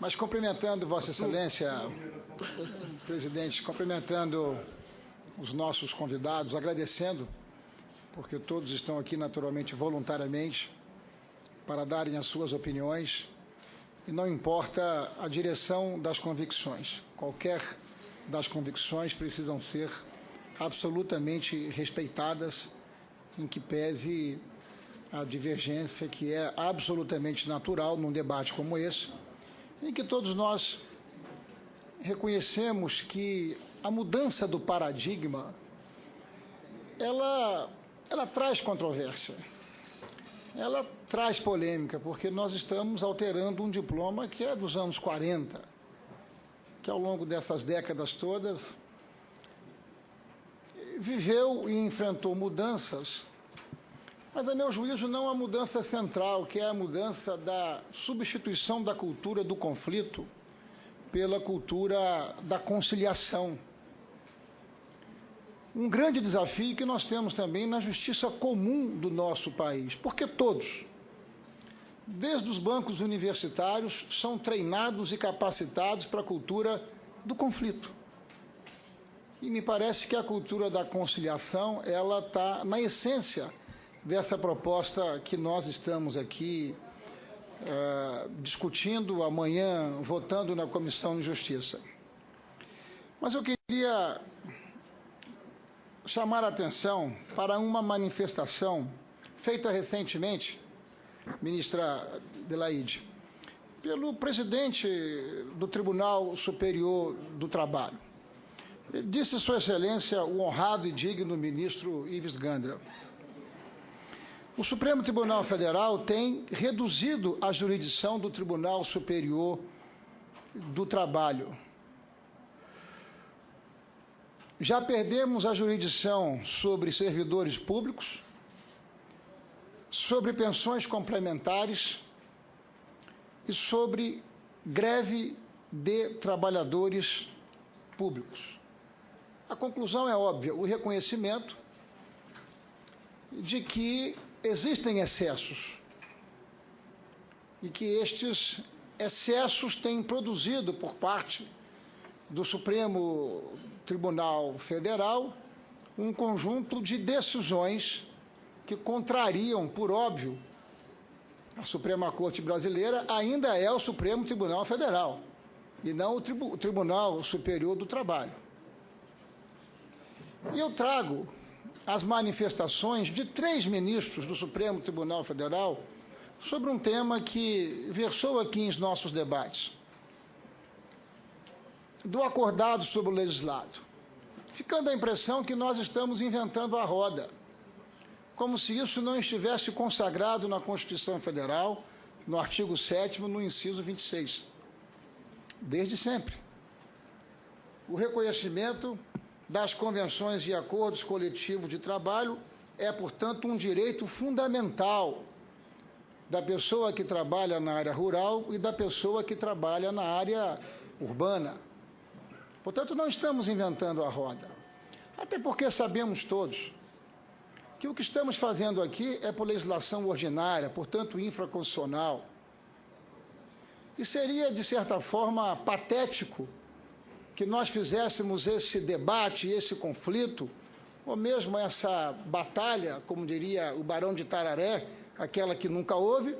Mas cumprimentando Vossa Excelência, presidente, cumprimentando os nossos convidados, agradecendo, porque todos estão aqui naturalmente voluntariamente para darem as suas opiniões, e não importa a direção das convicções, qualquer das convicções precisam ser absolutamente respeitadas, em que pese a divergência que é absolutamente natural num debate como esse, em que todos nós reconhecemos que a mudança do paradigma, ela traz controvérsia, ela traz polêmica, porque nós estamos alterando um diploma que é dos anos 40, que ao longo dessas décadas todas viveu e enfrentou mudanças, mas, a meu juízo, não a mudança central, que é a mudança da substituição da cultura do conflito pela cultura da conciliação. Um grande desafio que nós temos também na justiça comum do nosso país, porque todos, desde os bancos universitários, são treinados e capacitados para a cultura do conflito. E me parece que a cultura da conciliação, ela está na essência dessa proposta que nós estamos aqui discutindo, amanhã votando na Comissão de Justiça. Mas eu queria chamar a atenção para uma manifestação feita recentemente, ministra Adelaide, pelo presidente do Tribunal Superior do Trabalho. Disse Sua Excelência o honrado e digno ministro Ives Gandra: o Supremo Tribunal Federal tem reduzido a jurisdição do Tribunal Superior do Trabalho. Já perdemos a jurisdição sobre servidores públicos, sobre pensões complementares e sobre greve de trabalhadores públicos. A conclusão é óbvia, o reconhecimento de que existem excessos e que estes excessos têm produzido, por parte do Supremo Tribunal Federal, um conjunto de decisões que contrariam, por óbvio, a Suprema Corte Brasileira ainda é o Supremo Tribunal Federal e não o Tribunal Superior do Trabalho. E eu trago as manifestações de 3 ministros do Supremo Tribunal Federal sobre um tema que versou aqui em nossos debates, do acordado sobre o legislado, ficando a impressão que nós estamos inventando a roda, como se isso não estivesse consagrado na Constituição Federal, no artigo 7º, no inciso 26. Desde sempre. O reconhecimento das convenções e acordos coletivos de trabalho é, portanto, um direito fundamental da pessoa que trabalha na área rural e da pessoa que trabalha na área urbana. Portanto, não estamos inventando a roda. Até porque sabemos todos que o que estamos fazendo aqui é por legislação ordinária, portanto, infraconstitucional. E seria, de certa forma, patético que nós fizéssemos esse debate, esse conflito, ou mesmo essa batalha, como diria o Barão de Tararé, aquela que nunca houve,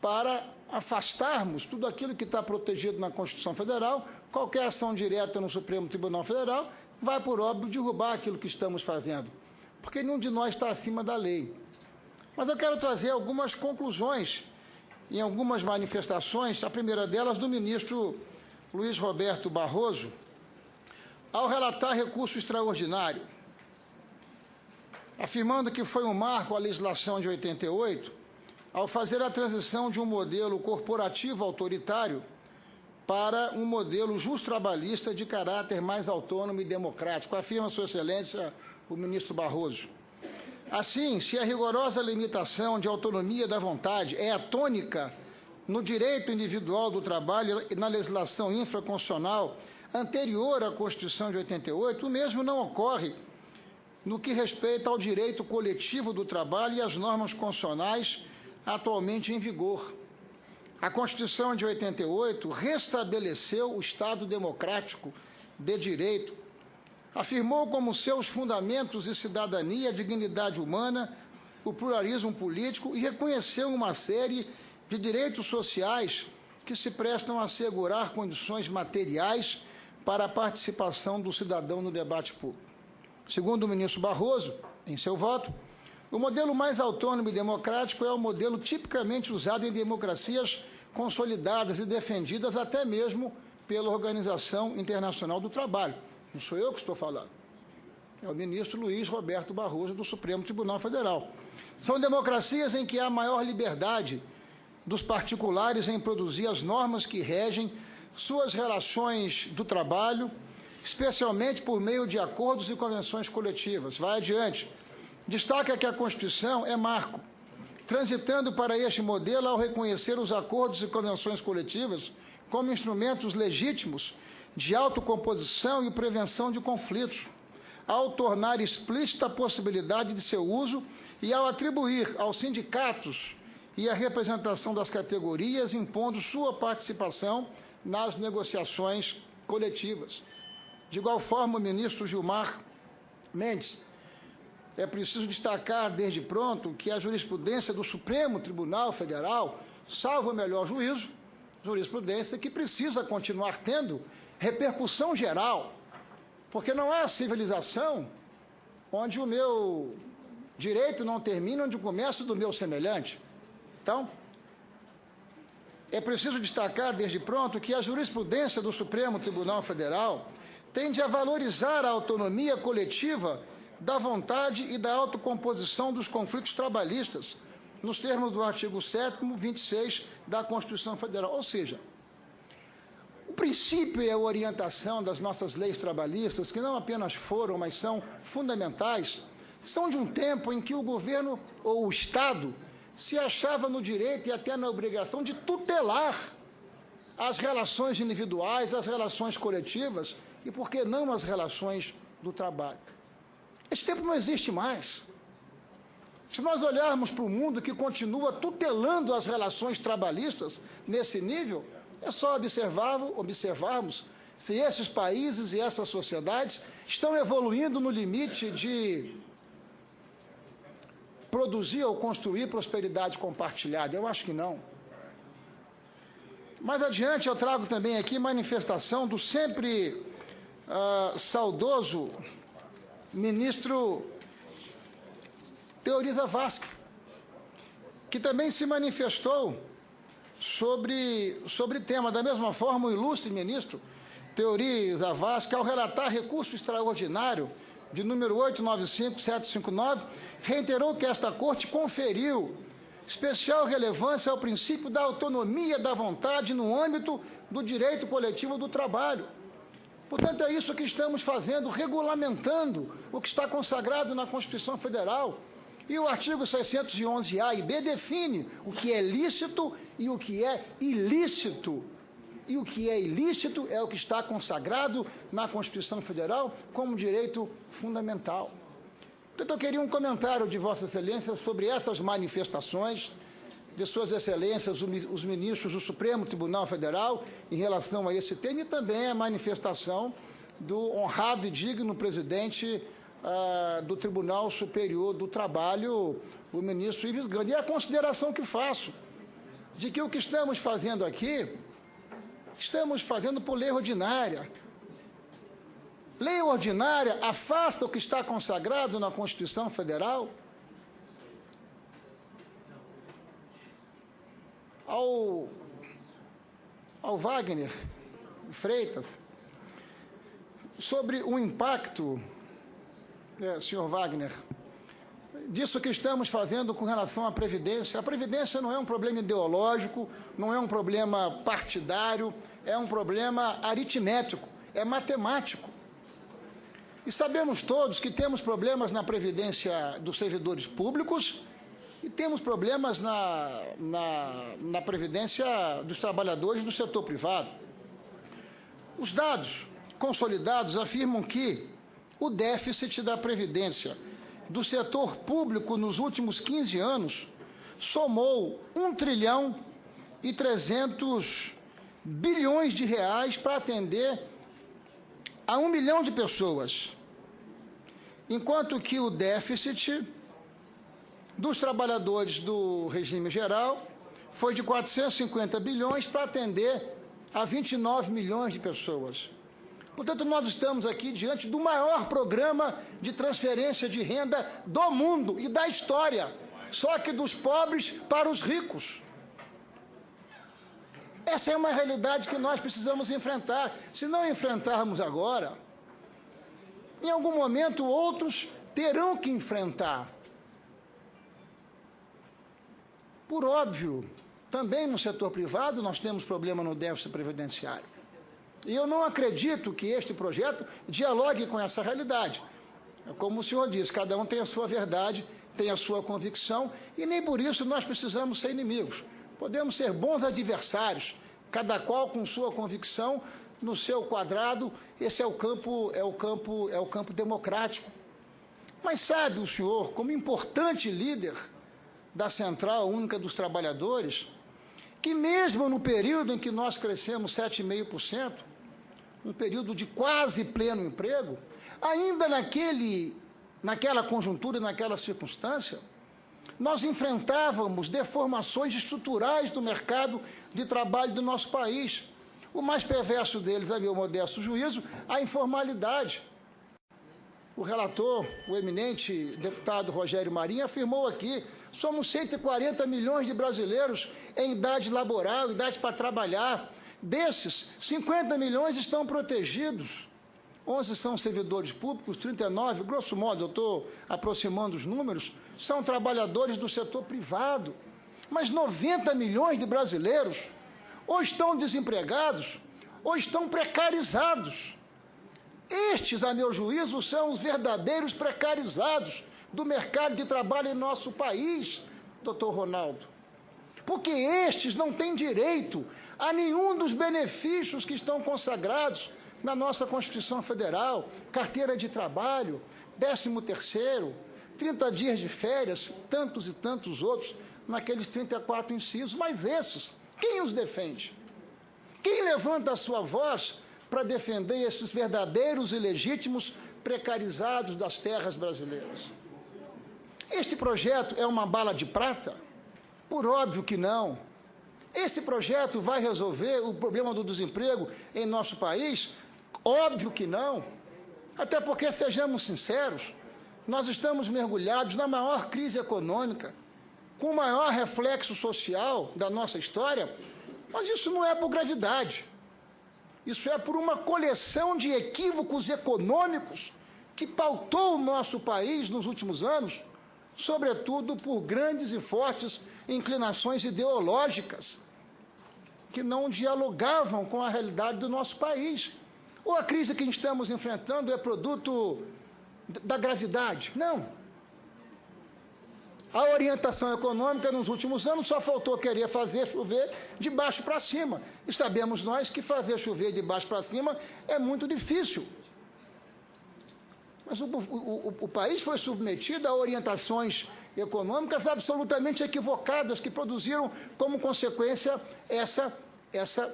para afastarmos tudo aquilo que está protegido na Constituição Federal. Qualquer ação direta no Supremo Tribunal Federal vai, por óbvio, derrubar aquilo que estamos fazendo, porque nenhum de nós está acima da lei. Mas eu quero trazer algumas conclusões em algumas manifestações, a primeira delas do ministro Luiz Roberto Barroso, ao relatar recurso extraordinário, afirmando que foi um marco a legislação de 88, ao fazer a transição de um modelo corporativo autoritário para um modelo justo-trabalhista de caráter mais autônomo e democrático, afirma Sua Excelência o ministro Barroso. Assim, se a rigorosa limitação de autonomia da vontade é a tônica no direito individual do trabalho e na legislação infraconstitucional anterior à Constituição de 88, o mesmo não ocorre no que respeita ao direito coletivo do trabalho e às normas constitucionais atualmente em vigor. A Constituição de 88 restabeleceu o Estado democrático de direito, afirmou como seus fundamentos de cidadania, a dignidade humana, o pluralismo político e reconheceu uma série de direitos sociais que se prestam a assegurar condições materiais para a participação do cidadão no debate público. Segundo o ministro Barroso, em seu voto, o modelo mais autônomo e democrático é o modelo tipicamente usado em democracias consolidadas e defendidas até mesmo pela Organização Internacional do Trabalho. Não sou eu que estou falando. É o ministro Luiz Roberto Barroso, do Supremo Tribunal Federal. São democracias em que há maior liberdade dos particulares em produzir as normas que regem suas relações do trabalho, especialmente por meio de acordos e convenções coletivas. Vai adiante. Destaca que a Constituição é marco, transitando para este modelo ao reconhecer os acordos e convenções coletivas como instrumentos legítimos de autocomposição e prevenção de conflitos, ao tornar explícita a possibilidade de seu uso e ao atribuir aos sindicatos e à representação das categorias, impondo sua participação nas negociações coletivas. De igual forma, o ministro Gilmar Mendes, é preciso destacar desde pronto que a jurisprudência do Supremo Tribunal Federal, salvo o melhor juízo, jurisprudência que precisa continuar tendo repercussão geral, porque não há civilização onde o meu direito não termina onde começa o do meu semelhante. Então, é preciso destacar desde pronto que a jurisprudência do Supremo Tribunal Federal tende a valorizar a autonomia coletiva da vontade e da autocomposição dos conflitos trabalhistas, nos termos do artigo 7º, 26 da Constituição Federal. Ou seja, o princípio e a orientação das nossas leis trabalhistas, que não apenas foram, mas são fundamentais, são de um tempo em que o governo ou o Estado se achava no direito e até na obrigação de tutelar as relações individuais, as relações coletivas e, por que não, as relações do trabalho. Esse tempo não existe mais. Se nós olharmos para o mundo que continua tutelando as relações trabalhistas nesse nível, é só observarmos se esses países e essas sociedades estão evoluindo no limite de produzir ou construir prosperidade compartilhada. Eu acho que não. Mais adiante, eu trago também aqui manifestação do sempre saudoso ministro Teori Zavascki, que também se manifestou sobre o tema. Da mesma forma, o ilustre ministro Teori Zavascki, ao relatar recurso extraordinário de número 895-759, reiterou que esta Corte conferiu especial relevância ao princípio da autonomia da vontade no âmbito do direito coletivo do trabalho. Portanto, é isso que estamos fazendo, regulamentando o que está consagrado na Constituição Federal. E o artigo 611-A e B define o que é lícito e o que é ilícito. E o que é ilícito é o que está consagrado na Constituição Federal como direito fundamental. Portanto, eu queria um comentário de Vossa Excelência sobre essas manifestações de Suas Excelências, os ministros do Supremo Tribunal Federal, em relação a esse tema, e também a manifestação do honrado e digno presidente do Tribunal Superior do Trabalho, o ministro Ives Gandhi. E a consideração que faço de que o que estamos fazendo aqui, estamos fazendo por lei ordinária. Lei ordinária afasta o que está consagrado na Constituição Federal. Ao Wagner Freitas, sobre o impacto, senhor Wagner, disso que estamos fazendo com relação à Previdência. A Previdência não é um problema ideológico, não é um problema partidário, é um problema aritmético, é matemático. E sabemos todos que temos problemas na Previdência dos servidores públicos e temos problemas na Previdência dos trabalhadores do setor privado. Os dados consolidados afirmam que o déficit da Previdência do setor público nos últimos 15 anos somou R$ 300 bilhões de reais para atender a 1 milhão de pessoas, enquanto que o déficit dos trabalhadores do regime geral foi de 450 bilhões para atender a 29 milhões de pessoas. Portanto, nós estamos aqui diante do maior programa de transferência de renda do mundo e da história, só que dos pobres para os ricos. Essa é uma realidade que nós precisamos enfrentar. Se não enfrentarmos agora, em algum momento outros terão que enfrentar. Por óbvio, também no setor privado nós temos problema no déficit previdenciário. E eu não acredito que este projeto dialogue com essa realidade. Como o senhor disse, cada um tem a sua verdade, tem a sua convicção, e nem por isso nós precisamos ser inimigos. Podemos ser bons adversários, cada qual com sua convicção, no seu quadrado. Esse é o campo democrático. Mas sabe o senhor, como importante líder da Central Única dos Trabalhadores, que mesmo no período em que nós crescemos 7,5%, um período de quase pleno emprego, ainda naquela conjuntura, naquela circunstância, nós enfrentávamos deformações estruturais do mercado de trabalho do nosso país. O mais perverso deles, a meu modesto juízo, a informalidade. O relator, o eminente deputado Rogério Marinho, afirmou aqui: somos 140 milhões de brasileiros em idade laboral, idade para trabalhar. Desses, 50 milhões estão protegidos. 11 são servidores públicos, 39, grosso modo, eu estou aproximando os números, são trabalhadores do setor privado. Mas 90 milhões de brasileiros ou estão desempregados ou estão precarizados. Estes, a meu juízo, são os verdadeiros precarizados do mercado de trabalho em nosso país, doutor Ronaldo. Porque estes não têm direito a nenhum dos benefícios que estão consagrados na nossa Constituição Federal: carteira de trabalho, 13º, 30 dias de férias, tantos e tantos outros, naqueles 34 incisos. Mas esses, quem os defende? Quem levanta a sua voz para defender esses verdadeiros e legítimos precarizados das terras brasileiras? Este projeto é uma bala de prata? Por óbvio que não. Esse projeto vai resolver o problema do desemprego em nosso país? Óbvio que não. Até porque, sejamos sinceros, nós estamos mergulhados na maior crise econômica, com o maior reflexo social da nossa história, mas isso não é por gravidade. Isso é por uma coleção de equívocos econômicos que pautou o nosso país nos últimos anos, sobretudo por grandes e fortes inclinações ideológicas que não dialogavam com a realidade do nosso país. Ou a crise que estamos enfrentando é produto da gravidade? Não. A orientação econômica nos últimos anos só faltou querer fazer chover de baixo para cima. E sabemos nós que fazer chover de baixo para cima é muito difícil. Mas o país foi submetido a orientações econômicas absolutamente equivocadas, que produziram como consequência essa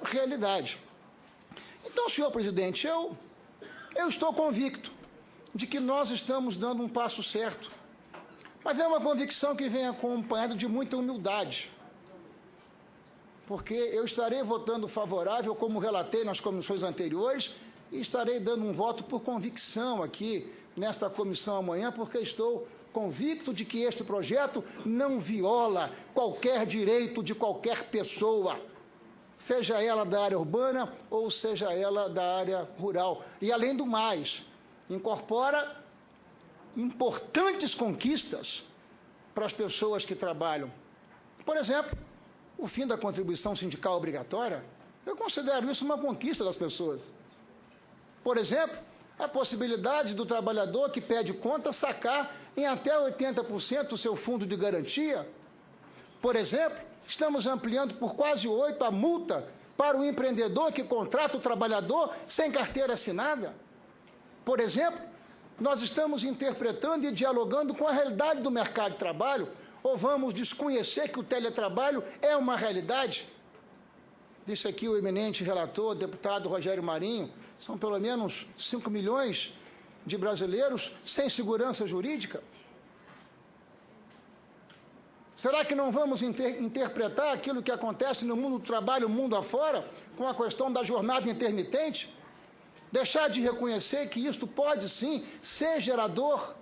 realidade. Então, senhor presidente, eu estou convicto de que nós estamos dando um passo certo, mas é uma convicção que vem acompanhada de muita humildade, porque eu estarei votando favorável, como relatei nas comissões anteriores, e estarei dando um voto por convicção aqui nesta comissão amanhã, porque estou convicto de que este projeto não viola qualquer direito de qualquer pessoa, seja ela da área urbana ou seja ela da área rural. E, além do mais, incorpora importantes conquistas para as pessoas que trabalham. Por exemplo, o fim da contribuição sindical obrigatória, eu considero isso uma conquista das pessoas. Por exemplo, a possibilidade do trabalhador que pede conta sacar em até 80% o seu fundo de garantia. Por exemplo, estamos ampliando por quase 8 a multa para o empreendedor que contrata o trabalhador sem carteira assinada. Por exemplo, nós estamos interpretando e dialogando com a realidade do mercado de trabalho, ou vamos desconhecer que o teletrabalho é uma realidade? disse aqui o eminente relator, deputado Rogério Marinho, são pelo menos 5 milhões de brasileiros sem segurança jurídica. Será que não vamos interpretar aquilo que acontece no mundo do trabalho, mundo afora, com a questão da jornada intermitente? Deixar de reconhecer que isto pode, sim, ser gerador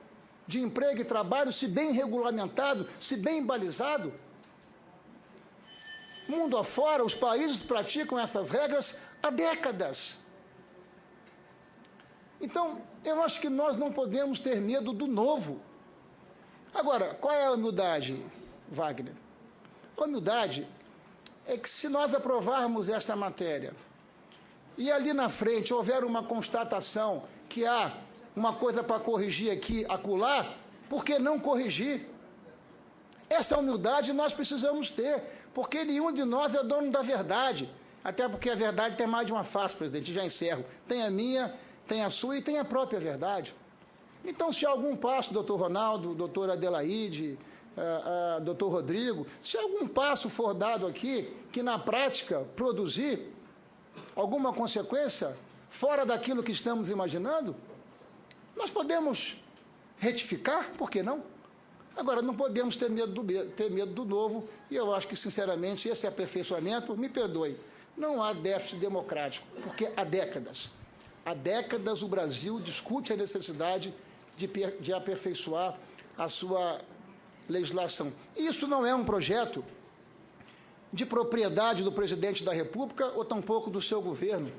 de emprego e trabalho, se bem regulamentado, se bem balizado? Mundo afora, os países praticam essas regras há décadas. Então, eu acho que nós não podemos ter medo do novo. Agora, qual é a humildade, Wagner? A humildade é que, se nós aprovarmos esta matéria e ali na frente houver uma constatação que há uma coisa para corrigir aqui, acolá, por que não corrigir? Essa humildade nós precisamos ter, porque nenhum de nós é dono da verdade. Até porque a verdade tem mais de uma face, presidente, já encerro. Tem a minha, tem a sua e tem a própria verdade. Então, se algum passo, doutor Ronaldo, doutora Adelaide, doutor Rodrigo, se algum passo for dado aqui que na prática produzir alguma consequência fora daquilo que estamos imaginando, nós podemos retificar, por que não? Agora, não podemos ter medo do novo, e eu acho que, sinceramente, esse aperfeiçoamento, me perdoe, não há déficit democrático, porque há décadas o Brasil discute a necessidade de aperfeiçoar a sua legislação. Isso não é um projeto de propriedade do presidente da República ou tampouco do seu governo.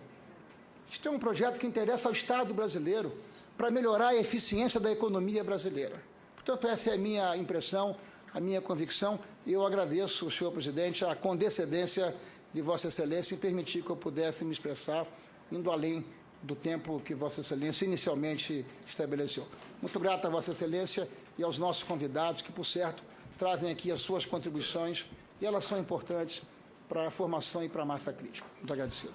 Isto é um projeto que interessa ao Estado brasileiro para melhorar a eficiência da economia brasileira. Portanto, essa é a minha impressão, a minha convicção, e eu agradeço, senhor presidente, a condescendência de Vossa Excelência em permitir que eu pudesse me expressar, indo além do tempo que Vossa Excelência inicialmente estabeleceu. Muito grato a Vossa Excelência e aos nossos convidados, que, por certo, trazem aqui as suas contribuições, e elas são importantes para a formação e para a massa crítica. Muito agradecido.